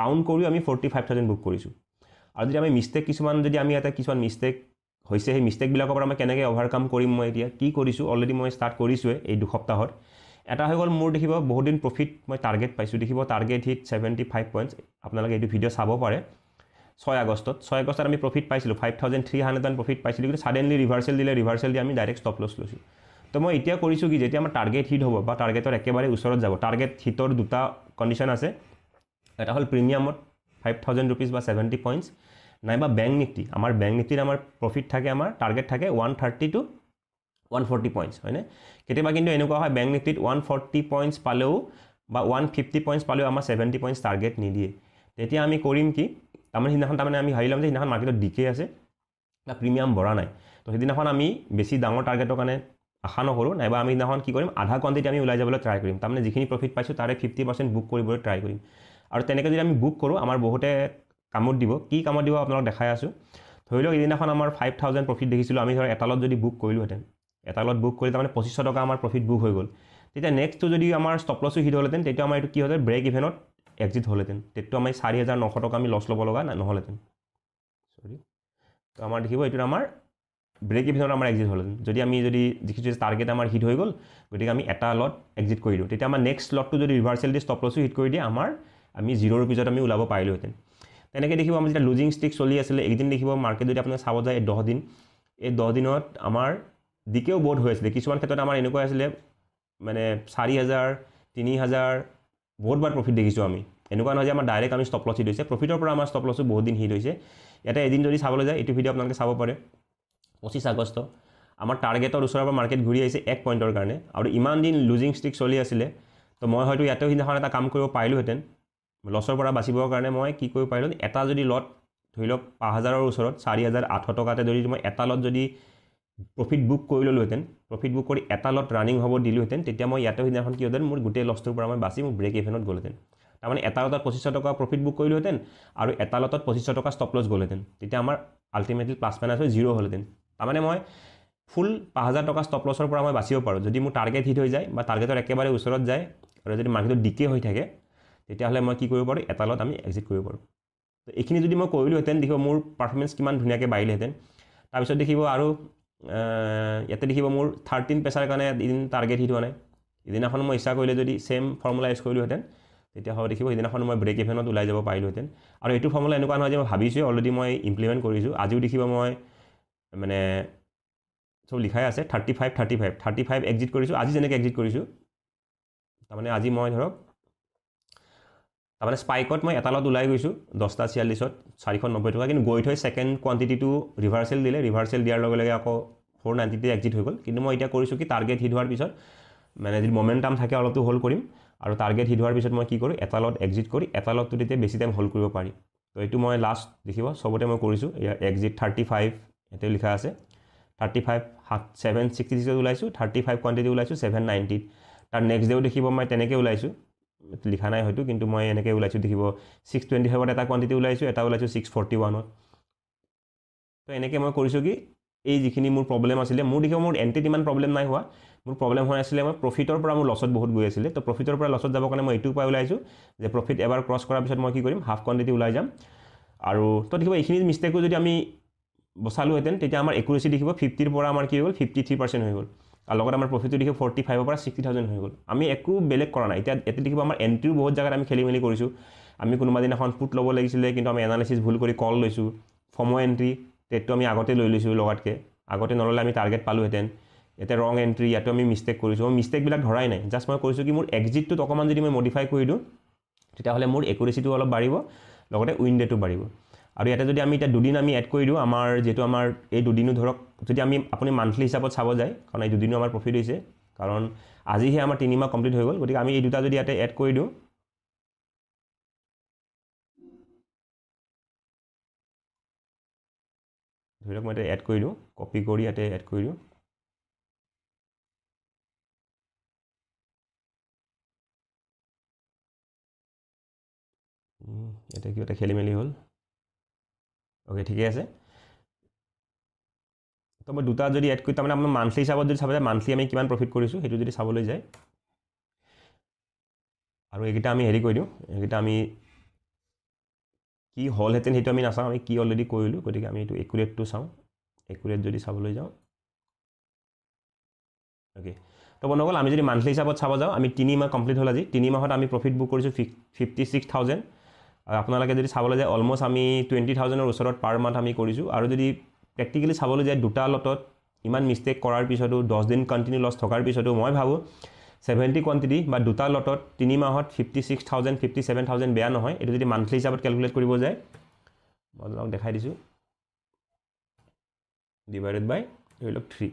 কাউণ্ট কৰিও আমি 45,000 বুক কৰিছোঁ আৰু যদি আমি মিষ্টেক কিছুমান যদি আমি এটা কিছুমান মিষ্টেক হৈছে সেই মিষ্টেকবিলাকৰ পৰা আমি কেনেকৈ অভাৰকাম কৰিম মই এতিয়া কি কৰিছোঁ অলৰেডি মই ষ্টাৰ্ট কৰিছোঁৱে এই 2 সপ্তাহত এটা হৈ গ'ল মোৰ দেখিব বহুত দিন প্ৰফিট মই টাৰ্গেট পাইছোঁ দেখিব টাৰ্গেট হিট 75 পইণ্টছ আপোনালোকে এইটো ভিডিঅ' চাব পাৰে 6 আগষ্টত আমি প্ৰফিট পাইছিলোঁ 5,300 প্ৰফিট পাইছিলোঁ কিন্তু ছাডেনলি ৰিভাৰ্চেল দি আমি ডাইৰেক্ট ষ্টপ লছ লৈছোঁ তো মই এতিয়া কৰিছোঁ কি যেতিয়া আমাৰ টাৰ্গেট হিট হ'ব বা টাৰ্গেটৰ একেবাৰে ওচৰত যাব টাৰ্গেট হিটৰ দুটা কণ্ডিশ্যন আছে এটা হ'ল প্ৰিমিয়ামত 5,000 ৰুপিজ বা 70 পইণ্টছ নাইবা বেংক নিফটি আমাৰ বেংক নিফটিত আমাৰ প্ৰফিট থাকে আমাৰ টাৰ্গেট থাকে 130 to 140 পইণ্টছ হয়নে কেতিয়াবা কিন্তু এনেকুৱা হয় বেংক নিফটিত 140 পইণ্টছ পালেও বা 150 পইণ্টছ পালেও আমাৰ 70 পইণ্টছ টাৰ্গেট নিদিয়ে তেতিয়া আমি কৰিম কি তাৰমানে আমি ভাবি ল'ম যে সেইদিনাখন মাৰ্কেটত ডিকে আছে বা প্ৰিমিয়াম বঢ়া নাই তো সেইদিনাখন আমি বেছি ডাঙৰ টাৰ্গেটৰ কাৰণে আশা নকৰোঁ নাইবা আমি সেইদিনাখন কি কৰিম আধা কোৱাণ্টিটি আমি ওলাই যাবলৈ ট্ৰাই কৰিম তাৰমানে যিখিনি প্ৰফিট পাইছোঁ তাৰে 50% বুক কৰিবলৈ ট্ৰাই কৰিম আৰু তেনেকৈ যদি আমি বুক কৰোঁ আমাৰ বহুতে কামত দিব কি কামত দিব আপোনালোক দেখাই আছোঁ ধৰি লওক এইদিনাখন আমাৰ 5,000 প্ৰফিট দেখিছিলোঁ আমি ধৰক এটা লট যদি বুক কৰিলোহেঁতেন এটা লট বুক কৰি তাৰমানে 2,500 টকা আমাৰ প্ৰফিট বুক হৈ গ'ল তেতিয়া নেক্সটটো যদি আমাৰ ষ্টপ লছো হিট হ'লহেঁতেন তেতিয়া আমাৰ এইটো কি হ'লে ব্ৰেক ইভেনত এক্সিট হ'লহেঁতেন তেতিয়া আমি 4,900 টকা আমি লছ ল'ব লগা নহ'লহেঁতেন সৰি তো আমাৰ দেখিব এইটোত আমাৰ ব্ৰেক ইভেনত আমাৰ এক্সিট হ'লহেঁতেন যদি দেখিছোঁ যে টাৰ্গেট আমাৰ হিট হৈ গ'ল গতিকে আমি এটা লট এক্সিট কৰি দিওঁ তেতিয়া আমাৰ নেক্সট লটটো যদি ৰিভাৰ্চেল দি ষ্টপ লছো হিট কৰি দিয়ে আমি 0ৰ পিছত আমি ওলাব পাৰিলোহেঁতেন তেনেকৈ দেখিব আমি যেতিয়া লুজিং ষ্টিক চলি আছিলে একদিন দেখিব মাৰ্কেট যদি আপোনাৰ চাব যায় 10 দিন এই 10 দিনত আমাৰ ডিকেও বহুত হৈ আছিলে কিছুমান ক্ষেত্ৰত আমাৰ এনেকুৱা আছিলে মানে 4,000 3,000 বহুতবাৰ প্ৰফিট দেখিছোঁ আমি এনেকুৱা নহয় যে আমাৰ ডাইৰেক্ট আমি ষ্টপ লছ হিট হৈছে প্ৰফিটৰ পৰা আমাৰ ষ্টপ লছো বহুত দিন হিট হৈছে ইয়াতে এদিন যদি চাবলৈ যায় এইটো ভিডিঅ' আপোনালোকে চাব পাৰে 25 আগষ্ট আমাৰ টাৰ্গেটৰ ওচৰৰ পৰা মাৰ্কেট ঘূৰি আহিছে 1 পইণ্টৰ কাৰণে আৰু ইমান দিন লুজিং ষ্টিক চলি আছিলে তো মই হয়তো ইয়াতেও সিদিনাখন এটা কাম কৰিব পাৰিলোহেঁতেন লছৰ পৰা বাচিবৰ কাৰণে মই কি কৰিব পাৰিলোঁ এটা যদি লট ধৰি লওক 5,000ৰ ওচৰত 4,800 টকাতে যদি মই এটা লট যদি প্ৰফিট বুক কৰি ল'লোহেঁতেন প্ৰফিট বুক কৰি এটা লট ৰানিং হ'ব দিলোহেঁতেন তেতিয়া মই ইয়াতেও সিদিনাখন কি হ'লহেঁতেন মোৰ গোটেই লছটোৰ পৰা মই বাচি মোৰ ব্ৰেক ইভেনত গ'লহেঁতেন তাৰমানে এটা লটত 2,500 টকা প্ৰফিট বুক কৰিলোহেঁতেন আৰু এটা লটত 2,500 টকা ষ্টপ লছ গ'লহেঁতেন তেতিয়া আমাৰ আল্টিমেটলি প্লাছ মাইনাছ হৈ 0 হ'লহেঁতেন তাৰমানে মই ফুল 5,000 টকা ষ্টপ লছৰ পৰা মই বাচিব পাৰোঁ যদি মোৰ টাৰ্গেট হিট হৈ যায় বা টাৰ্গেটৰ একেবাৰে ওচৰত যায় আৰু যদি মাৰ্কেটত ডিকে হৈ থাকে তেতিয়াহ'লে মই কি কৰিব পাৰোঁ এটা লট আমি এক্সিট কৰিব পাৰোঁ তো এইখিনি যদি মই কৰিলোহেঁতেন দেখিব মোৰ পাৰফৰ্মেঞ্চ কিমান ধুনীয়াকৈ বাঢ়িলেহেঁতেন তাৰপিছত দেখিব আৰু ইয়াতে দেখিব মোৰ 13 পেচাৰ কাৰণে এদিন টাৰ্গেট হিট হোৱা নাই এদিনাখন মই ইচ্ছা কৰিলে যদি ছেম ফৰ্মুলা ইউজ কৰিলোহেঁতেন তেতিয়া হয় দেখিব সেইদিনাখন মই ব্ৰেক ইভেনত ওলাই যাব পাৰিলোহেঁতেন আৰু এইটো ফৰ্মুলা এনেকুৱা নহয় যে মই ভাবিছোঁ অলৰেডি মই ইমপ্লিমেণ্ট কৰিছোঁ আজিও দেখিব মই মানে চব লিখাই আছে 35 এক্সিট কৰিছোঁ আজি যেনেকৈ এক্সিট কৰিছোঁ তাৰমানে আজি মই ধৰক তাৰমানে স্পাইকত মই এটা লট ওলাই গৈছোঁ 10:46 490 টকা কিন্তু গৈ থৈ ছেকেণ্ড কোৱাণ্টিটিটো ৰিভাৰ্চেল দিয়াৰ লগে লগে আকৌ 490 এক্সিট হৈ গ'ল কিন্তু মই এতিয়া কৰিছোঁ কি টাৰ্গেট হিট হোৱাৰ পিছত মানে যদি মমেণ্টাম থাকে অলপটো হোল্ড কৰিম আৰু টাৰ্গেট হিট হোৱাৰ পিছত মই কি কৰোঁ এটা লট এক্সিট কৰি এটা লটটো তেতিয়া বেছি টাইম হোল্ড কৰিব পাৰি তো এইটো মই লাষ্ট দেখিব চবতে মই কৰিছোঁ ইয়াৰ এক্সিট 35 ইয়াতে লিখা আছে 35 766 ওলাইছোঁ 35 কোৱাণ্টিটি ওলাইছোঁ 790 তাৰ নেক্সট ডেও দেখিব মই তেনেকৈ ওলাইছোঁ লিখা নাই হয়তো কিন্তু মই এনেকৈ ওলাইছোঁ দেখিব 625ত এটা কোৱাণ্টিটি ওলাইছোঁ এটা ওলাইছোঁ 641ত তো এনেকৈ মই কৰিছোঁ কি এই যিখিনি মোৰ প্ৰব্লেম আছিলে মোৰ দেখিব মোৰ এণ্ট্ৰিত ইমান প্ৰব্লেম নাই হোৱা মোৰ প্ৰব্লেম হৈ আছিলে মই প্ৰফিটৰ পৰা মোৰ লছত বহুত গৈ আছিলে তো প্ৰফিটৰ পৰা লছত যাবৰ কাৰণে মই এইটো উপায় ওলাইছোঁ যে প্ৰফিট এবাৰ ক্ৰছ কৰাৰ পিছত মই কি কৰিম হাফ কোৱাণ্টিটি ওলাই যাম আৰু তো দেখিব এইখিনি মিষ্টেকো যদি আমি বচালোহেঁতেন তেতিয়া আমাৰ একুৰেচি দেখিব 50ৰ পৰা আমাৰ কি হৈ গ'ল 53% হৈ গ'ল আৰু লগত আমাৰ প্ৰফিটটো দেখিব 45ৰ পৰা 60,000 হৈ গ'ল আমি একো বেলেগ কৰা নাই এতিয়া এতে দেখিব আমাৰ এন্ট্ৰিও বহুত জায়গাত আমি খেলি মেলি কৰিছোঁ আমি কোনোবা দিনাখন পুট ল'ব লাগিছিলে কিন্তু আমি এনালাইসিস ভুল কৰি কল লৈছোঁ ফমো এন্ট্ৰি টেটটো আমি আগতে লৈ লৈছোঁ লগাতকৈ আগতে নল'লে আমি টাৰ্গেট পালোহেঁতেন এতিয়া ৰং এন্ট্ৰি ইয়াতো আমি মিষ্টেক কৰিছোঁ মই মিষ্টেকবিলাক ধৰাই নাই জাষ্ট মই কৰিছোঁ কি মোৰ এক্সিটটোত অকণমান যদি মই মডিফাই কৰি দিওঁ তেতিয়াহ'লে মোৰ একুৰেচিটো অলপ বাঢ়িব লগতে উইণ্ডেটো বাঢ়িব আৰু ইয়াতে যদি আমি এতিয়া দুদিন আমি এড কৰি দিওঁ আমাৰ যেটো আমাৰ এই দুদিনো ধৰক যদি আমি আপুনি মান্থলি হিচাপত চাব যায় কাৰণ এই দুদিনো আমাৰ প্ৰফিট হৈছে কাৰণ আজিহে আমাৰ 3 মাহ কমপ্লিট হৈ গ'ল গতিকে আমি এই দুটা যদি ইয়াতে এড কৰি দিওঁ ধৰক মই এড কৰি দিওঁ কপি কৰি ইয়াতে এড কৰি দিওঁ এটা কি এটা খেলি মেলি হ'ল ওকে ঠিকে আছে তো মই দুটা যদি এড কৰি তাৰমানে আপোনাৰ মান্থলি হিচাপত যদি চাব যায় মান্থলি আমি কিমান প্ৰফিট কৰিছোঁ সেইটো যদি চাবলৈ যায় আৰু এইকেইটা আমি হেৰি কৰি দিওঁ এইকেইটা আমি কি হ'লহেঁতেন সেইটো আমি নাচাওঁ আমি কি অলৰেডি কৰিলোঁ গতিকে আমি এইটো একুৰেটটো চাওঁ একুৰেট যদি চাবলৈ যাওঁ ওকে তো বন্ধুসকল আমি যদি মান্থলি হিচাপত চাব যাওঁ আমি 3 মাহ কমপ্লিট হ'ল আজি 3 মাহত আমি প্ৰফিট বুক কৰিছোঁ 56,000 আৰু আপোনালোকে যদি চাবলৈ যায় অলমোষ্ট আমি 20,000ৰ ওচৰত পাৰ মান্থ আমি কৰিছোঁ আৰু যদি প্ৰেক্টিকেলি চাবলৈ যায় দুটা লটত ইমান মিষ্টেক কৰাৰ পিছতো 10 দিন কণ্টিনিউ লছ থকাৰ পিছতো মই ভাবোঁ 70 কোৱান্টিটি বা দুটা লটত 3 মাহত 56,000 57,000 বেয়া নহয় এটো যদি মান্থলি হিচাপত ক্যালকুলেট কৰিব যায় মই আপোনাক দেখাই দিছোঁ ডিভাইডেড বাই ধৰি লওক 3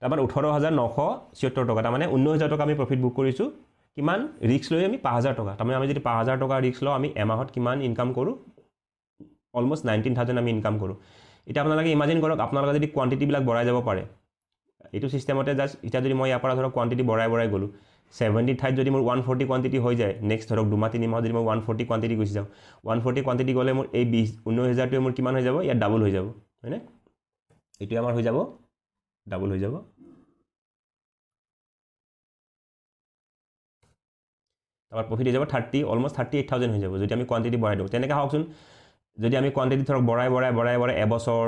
তাৰপৰা 18,976 টকা তাৰমানে 19,000 টকা আমি প্ৰফিট বুক কৰিছোঁ কিমান ৰিস্ক লৈ আমি 5,000 টকা তাৰমানে আমি যদি 5,000 টকা ৰিস্ক লওঁ আমি এমাহত কিমান ইনকাম কৰোঁ অলমোষ্ট 19,000 আমি ইনকাম কৰোঁ এটা আপোনালোকে ইমাজিন কৰক আপোনালোকে যদি কোৱান্টিটিবিলাক বঢ়াই যাব পাৰে এইটো সিস্টেমতে জাস্ট এটা যদি মই ইয়াৰ পৰা ধৰক কোৱান্টিটি বঢ়াই গ'লোঁ 70 ঠাইত যদি মোৰ 140 কোৱান্টিটি হৈ যায় নেক্সট ধৰক 2-3 মাহ যদি মই 140 কোৱান্টিটি গুচি যাওঁ 140 কোৱান্টিটি গ'লে মোৰ এই 19,000টোৱে মোৰ কিমান হৈ যাব ইয়াত ডাবল হৈ যাব হয়নে এইটো আমাৰ হৈ যাব ডাবল হৈ যাব তাৰ প্ৰফিট হৈ যাব 30 অলমোষ্ট 38,000 হৈ যাব যদি আমি কোৱান্টিটি বঢ়াই দিওঁ তেনেকৈ হওকচোন যদি আমি কোৱান্টিটি ধৰক বঢ়াই এবছৰ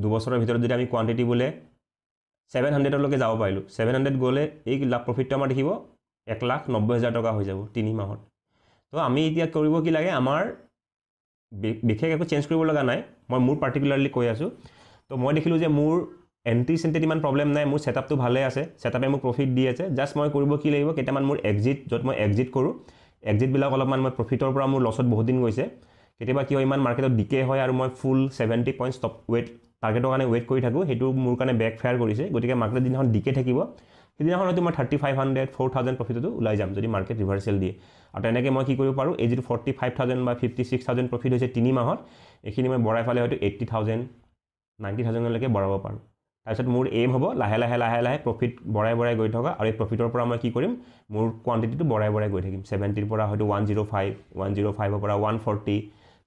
2 বছৰৰ ভিতৰত যদি আমি কোৱান্টিটি বোলে 700 লৈকে যাব পাৰিলোঁ 700 গ'লে এই লাভ প্ৰফিটটো আমাৰ দেখিব 1,90,000 টকা হৈ যাব 3 মাহত তো আমি এতিয়া কৰিব কি লাগে আমাৰ বিশেষ একো চেঞ্জ কৰিব লগা নাই মই মোৰ পাৰ্টিকুলাৰলি কৈ আছোঁ তো মই দেখিলোঁ যে মোৰ এন্ট্ৰি চেণ্টেড ইমান প্ৰব্লেম নাই মোৰ সেটআপটো ভালে আছে সেটআপে মোক প্ৰফিট দি আছে জাস্ট মই কৰিব কি লাগিব কেইটামান মোৰ এক্সিট য'ত মই এক্সিট কৰোঁ এক্সিটবিলাক অলপমান মই প্ৰফিটৰ পৰা মোৰ লছত বহুত দিন গৈছে কেতিয়াবা কি হয় ইমান মাৰ্কেটত ডিকে হয় আৰু মই ফুল 70 পইণ্ট ষ্টপ ৱেট টাৰ্গেটৰ কাৰণে ৱেট কৰি থাকোঁ সেইটো মোৰ কাৰণে বেক ফায়াৰ কৰিছে গতিকে মাৰ্কেটত দিনাখন ডিকে থাকিব সেইদিনাখন হয়তো মই 3,500 4,000 প্ৰফিটতো ওলাই যাম যদি মাৰ্কেট ৰিভাৰ্চেল দিয়ে আৰু তেনেকৈ মই কি কৰিব পাৰোঁ এই যিটো 45,000 বা 56,000 প্ৰফিট হৈছে 3 মাহত এইখিনি মই বঢ়াই ফালে হয়তো 80,000 90,000 লৈকে বঢ়াব পাৰোঁ তাৰপিছত মোৰ এইম হ'ব লাহে লাহে প্ৰফিট বঢ়াই গৈ থকা আৰু এই প্ৰফিটৰ পৰা মই কি কৰিম মোৰ কোৱান্টিটিটো বঢ়াই গৈ থাকিম 70ৰ পৰা হয়তো 105ৰ পৰা 140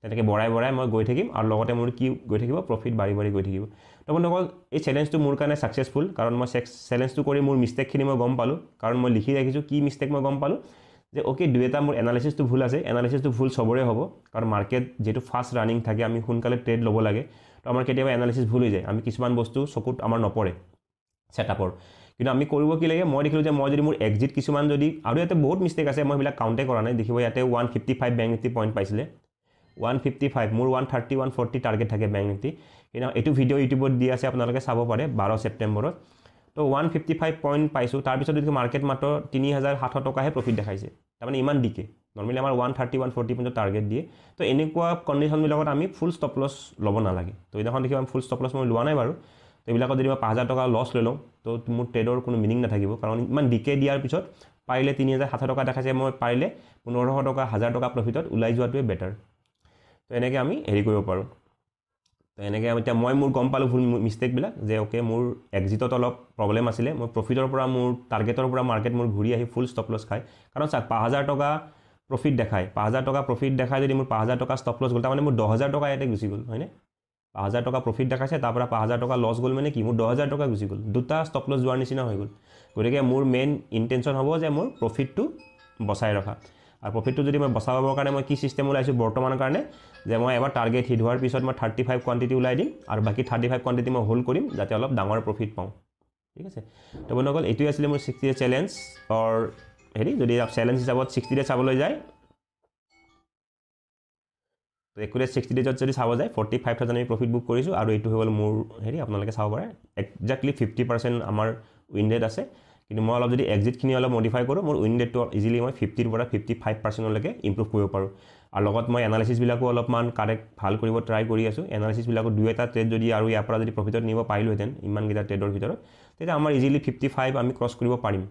তেনেকৈ বঢ়াই মই গৈ থাকিম আৰু লগতে মোৰ কি গৈ থাকিব প্ৰফিট বাঢ়ি গৈ থাকিব তো বন্ধুসকল এই চেলেঞ্জটো মোৰ কাৰণে সাকসেসফুল কাৰণ মই চেলেঞ্জটো কৰি মোৰ মিষ্টেকখিনি মই গম পালোঁ কাৰণ মই লিখি ৰাখিছোঁ কি মিষ্টেক মই গম পালোঁ যে ওকে দুই এটা মোৰ এনালাইসিসটো ভুল আছে এনালাইসিসটো ভুল সবৰে হ'ব কাৰণ মাৰ্কেট যেটো ফাষ্ট ৰানিং থাকে আমি সোনকালে ট্ৰেড ল'ব লাগে তো আমাৰ কেতিয়াবা এনালাইসিস ভুল হৈ যায় আমি কিছুমান বস্তু চকুত আমাৰ নপৰে সেটআপৰ কিন্তু আমি কৰিব কি লাগে মই দেখিলোঁ যে মই যদি মোৰ এক্সিট কিছুমান যদি আৰু ইয়াতে বহুত মিষ্টেক আছে মই এইবিলাক কাউণ্টে কৰা নাই দেখিব ইয়াতে 155 বেংক নিফটি পইণ্ট পাইছিলে 155 মোৰ 130 140 টাৰ্গেট থাকে বেংক নিফটি কিন্তু এইটো ভিডিঅ' ইউটিউবত দি আছে আপোনালোকে চাব পাৰে 12 ছেপ্টেম্বৰত তো 155 পইণ্ট পাইছোঁ তাৰপিছত যদি মাৰ্কেট মাত্ৰ 3,700 টকাহে প্ৰফিট দেখাইছে তাৰমানে ইমান ডিকে নৰ্মেলি আমাৰ 130 140 পইণ্টৰ টাৰ্গেট দিয়ে তো এনেকুৱা কণ্ডিশ্যনবিলাকত আমি ফুল ষ্টপ লছ ল'ব নালাগে তো এইদিনাখন দেখিব আমি ফুল ষ্টপ লছ মই লোৱা নাই বাৰু তো এইবিলাকত যদি মই 5,000 টকা লছ লৈ লওঁ তো মোৰ ট্ৰেডৰ কোনো মিনিং নাথাকিব কাৰণ ইমান ডিকে দিয়াৰ পিছত পাৰিলে 3,700 টকা দেখাইছে মই পাৰিলে 1,500 টকা 1,000 টকা প্ৰফিটত ওলাই যোৱাটোৱে বেটাৰ তো এনেকৈ আমি হেৰি কৰিব পাৰোঁ তো এনেকৈ এতিয়া মই মোৰ গম পালোঁ ভুল মিষ্টেকবিলাক যে ওকে মোৰ এক্সিটত অলপ প্ৰব্লেম আছিলে মই প্ৰফিটৰ পৰা মোৰ টাৰ্গেটৰ পৰা মাৰ্কেট মোৰ ঘূৰি আহি ফুল ষ্টপ লছ খায় কাৰণ চাওক 5,000 টকা প্ৰফিট দেখায় 5,000 টকা প্ৰফিট দেখায় যদি মোৰ 5,000 টকা ষ্টপ লছ গ'ল তাৰমানে মোৰ 10,000 টকা ইয়াতে গুচি গ'ল হয়নে 5,000 টকা প্ৰফিট দেখাইছে তাৰ পৰা 5,000 টকা লছ গ'ল মানে কি মোৰ 10,000 টকা গুচি গ'ল দুটা ষ্টপ লছ যোৱাৰ নিচিনা হৈ গ'ল গতিকে মোৰ মেইন ইণ্টেনশ্যন হ'ব যে মোৰ প্ৰফিটটো বচাই ৰখা আৰু প্ৰফিটটো যদি মই বচাবৰ কাৰণে মই কি চিষ্টেম ওলাইছোঁ বৰ্তমানৰ কাৰণে যে মই এবাৰ টাৰ্গেট হিট হোৱাৰ পিছত মই 35 কোৱান্টিটি ওলাই দিম আৰু বাকি 35 কোৱান্টিটি মই হোল্ড কৰিম যাতে অলপ ডাঙৰ প্ৰফিট পাওঁ ঠিক আছে তো বন্ধুসকল এইটোৱে আছিলে মোৰ 60 ডে চেলেঞ্জ অৰ হেৰি যদি চেলেঞ্জ হিচাপত 60 ডে চাবলৈ যায় তো একুৰেট 60 ডেজত যদি চাব যায় 45,000 আমি প্ৰফিট বুক কৰিছোঁ আৰু এইটো হৈ গ'ল মোৰ হেৰি আপোনালোকে চাব পাৰে একজেক্টলি 50% আমাৰ উইন ৰেট আছে কিন্তু মই অলপ যদি এক্সিটখিনি অলপ মডিফাই কৰোঁ মোৰ উইন ৰেটটো ইজিলি মই 50ৰ পৰা 55%লৈকে ইম্প্ৰুভ কৰিব পাৰোঁ আৰু লগত মই এনালাইচিছবিলাকো অলপমান কাৰেক্ট ভাল কৰিব ট্ৰাই কৰি আছোঁ এনালাইচিছবিলাকো দুই এটা ট্ৰেড যদি আৰু ইয়াৰ পৰা যদি প্ৰফিটত নিব পাৰিলোহেঁতেন ইমানকেইটা ট্ৰেডৰ ভিতৰত তেতিয়া আমাৰ ইজিলি 55 আমি ক্ৰছ কৰিব পাৰিম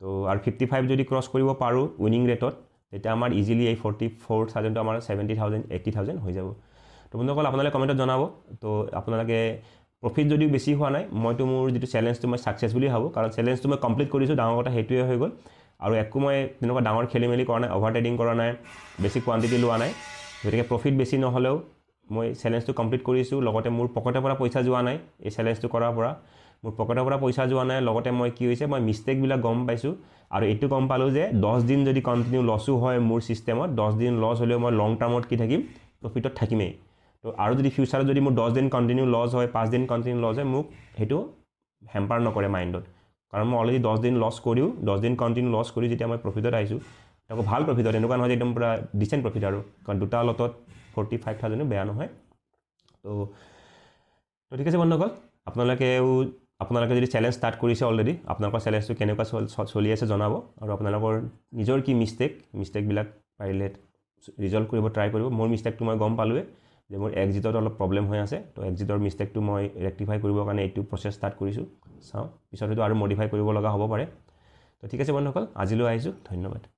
তো আৰু 55 যদি ক্ৰছ কৰিব পাৰোঁ উইনিং ৰেটত তেতিয়া আমাৰ ইজিলি এই 44,000টো আমাৰ 70,000 80,000 হৈ যাব তো বন্ধুসকল আপোনালোকে কমেণ্টত জনাব তো আপোনালোকে প্ৰফিট যদিও বেছি হোৱা নাই মইতো মোৰ যিটো চেলেঞ্জটো মই ছাকচেছ বুলি ভাবোঁ কাৰণ চেলেঞ্জটো মই কমপ্লিট কৰিছোঁ ডাঙৰ কথা সেইটোৱে হৈ গ'ল আৰু একো মই তেনেকুৱা ডাঙৰ খেলিমেলি কৰা নাই অভাৰ ট্ৰেডিং কৰা নাই বেছি কোৱান্টিটি লোৱা নাই গতিকে প্ৰফিট বেছি নহ'লেও মই চেলেঞ্জটো কমপ্লিট কৰিছোঁ লগতে মোৰ পকেটৰ পৰা পইচা যোৱা নাই এই চেলেঞ্জটো কৰাৰ পৰা মোৰ পকেটৰ পৰা পইচা যোৱা নাই লগতে মই কি হৈছে মই মিষ্টেকবিলাক গম পাইছোঁ আৰু এইটো গম পালোঁ যে 10 দিন যদি কণ্টিনিউ লছো হয় মোৰ ছিষ্টেমত 10 দিন লছ হ'লেও মই লং টাৰ্মত কি থাকিম প্ৰফিটত থাকিমেই তো আৰু যদি ফিউচাৰত যদি মোৰ 10 দিন কণ্টিনিউ লছ হয় 5 দিন কণ্টিনিউ লছ হয় মোক সেইটো হেম্পাৰ নকৰে মাইণ্ডত কাৰণ মই অলৰেডি 10 দিন লছ কৰিও 10 দিন কণ্টিনিউ লছ কৰি যেতিয়া মই প্ৰফিটত আহিছোঁ তাকো ভাল প্ৰফিটত এনেকুৱা নহয় যে একদম পূৰা ডিচেণ্ট প্ৰফিট আৰু কাৰণ দুটা লটত 45,000 বেয়া নহয় তো ঠিক আছে বন্ধুসকল আপোনালোকে যদি চেলেঞ্জ ষ্টাৰ্ট কৰিছে অলৰেডি আপোনালোকৰ চেলেঞ্জটো কেনেকুৱা চলি আছে জনাব আৰু আপোনালোকৰ নিজৰ কি মিষ্টেকবিলাক পাৰিলে ৰিজল্ভ কৰিব ট্ৰাই কৰিব মোৰ মিষ্টেকটো মই গম পালোৱে যে মোৰ এক্সিটত অলপ প্ৰব্লেম হৈ আছে তো এক্সিটৰ মিষ্টেকটো মই ৰেক্টিফাই কৰিবৰ কাৰণে এইটো প্ৰচেছ ষ্টাৰ্ট কৰিছোঁ চাওঁ পিছত হয়তো আৰু মডিফাই কৰিব লগা হ'ব পাৰে তো ঠিক আছে বন্ধুসকল আজিলৈ আহিছোঁ ধন্যবাদ